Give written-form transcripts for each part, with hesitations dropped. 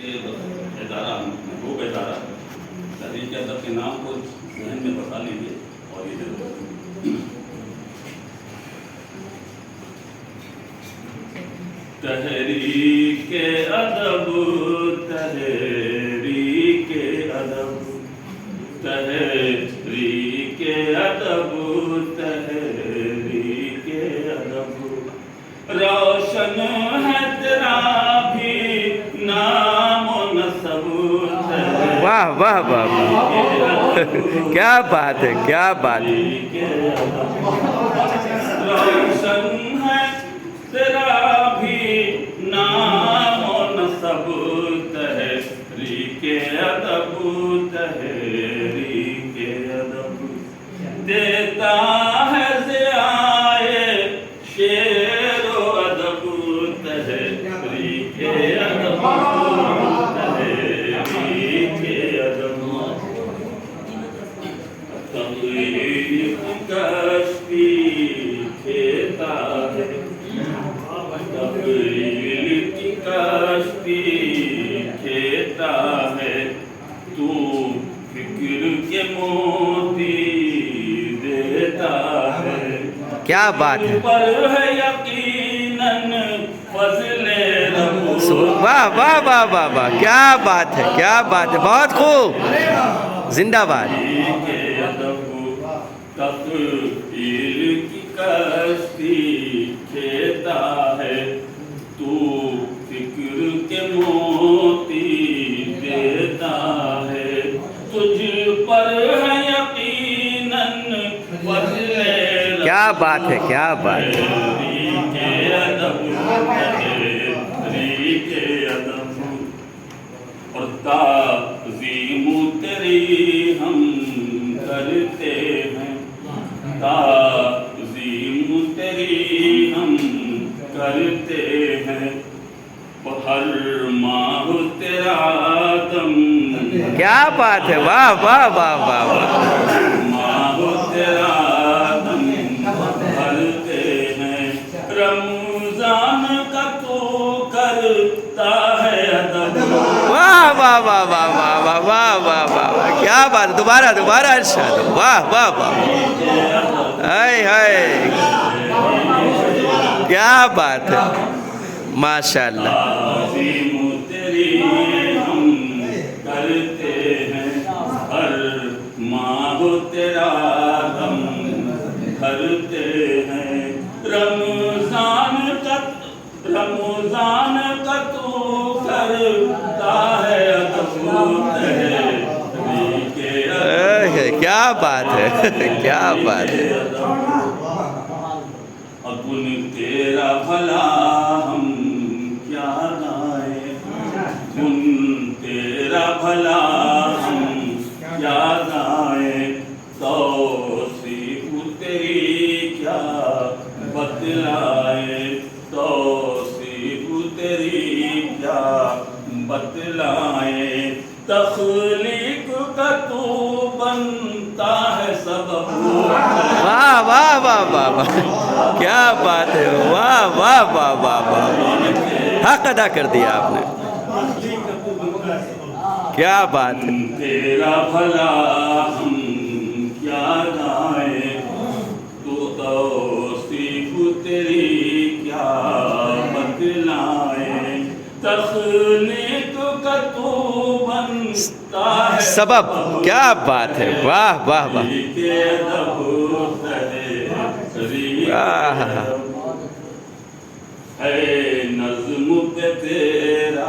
ادارہ محبوب ادارہ تحریک ادب کے نام کو ذہن میں بتا لیجیے اور یہ تحریک ادب تحریک ادب تحریک ادب تحریک ادب روشن ہے تیرا بھی نام و نسب واہ واہ واہ کیا بات ہے کیا بات ہے روشن ہے تیرا بھی نام و نسب تحریک ادب تحریک ادب دیتا ہے ضیائے شعر و ادب تحریک ادب تحریک ادب تقریر کشتی کھیتا ہے تقریر کی کشتی کھیتا ہے تو فکر کے موتی دیتا ہے کیا بات ہے پر ہے یقیناً فضل رب واہ واہ واہ واہ واہ کیا بات ہے کیا بات ہے بہت خوب زندہ باد تقریر کی کشتی کھیتا ہے تو فکر کے موتی دیتا ہے تجھ پر ہے یقیناً فضل رب کیا بات ہے کیا بات ہے تحریک ادب تحریک ادب اور تعظیم تیری ہم کرتے ہیں تعظیم تیری ہم کرتے ہیں ہر ماہ تیرا دم کیا بات ہے واہ واہ واہ واہ واہ ماہ تیرا دم بھرتے ہیں رمضان کا تو کرتا ہے ادب واہ واہ واہ واہ واہ واہ واہ واہ واہ کیا بات ہے دوبارہ دوبارہ ارشاد واہ واہ واہ ہائے ہائے کیا بات ہے ماشاء اللہ تعظیم تیری ہم کرتے ہیں ہر ماہ تیرا دم بھرتے ہیں رمضان کا تو کرتا ہے ادب تحریک ادب کیا بات ہے کیا بات ہے اپن تیرا بھلا ہم کیا گائیں ان تیرا بھلا ہم کیا گائیں توصیف تیری کیا بتلائیں توصیف تیری کیا بتلائیں تخلیق کا تو بنتا ہے سبب واہ واہ واہ واہ واہ کیا بات ہے واہ واہ واہ واہ واہ حق ادا کر دیا آپ نے کیا بات ہے تیرا بھلا ہم کیا گائیں تو توصیف تیری کیا بتلائیں تخلیق کا تو بنتا ہے سبب کیا بات ہے واہ واہ واہ ہے نظم پہ تیرا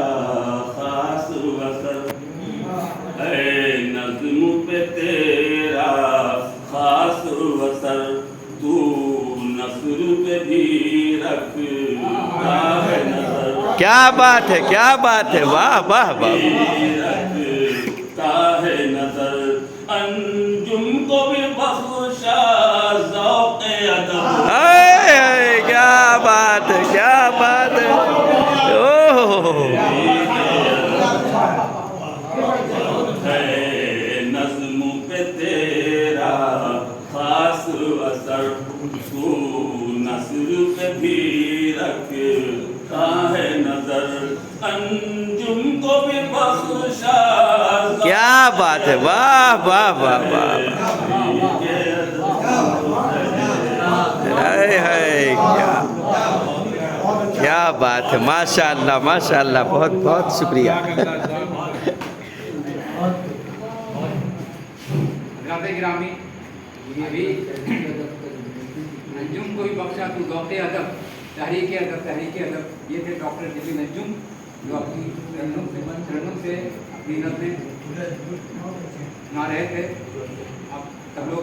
خاص اثر ہے نظم پہ تیرا خاص اثر تو نثر پہ بھی رکھتا ہے نظر کیا بات ہے کیا بات ہے واہ واہ واہ رکھتا ہے نظر انجم کو بھی بخشا ذوق ادب کیا بات ہے کیا بات ہے اوہ ہے نظم پہ تیرا خاص اثر تو نثر پہ بھی رکھتا ہے نظر انجم کو بھی کیا بات ہے، واہ واہ واہ واہ، ہائے ہائے، کیا بات ہے، ماشاء اللہ ماشاء اللہ، بہت بہت شکریہ۔ حضرات گرامی، یہ بھی نجم کو بھی بخشا تو ذوق ادب، تحریک ادب، یہ تھے ڈاکٹر جبی نجم، جو اپنی چرنوں سے اپنی نظمیں سنا رہے تھے۔ اب سب لوگ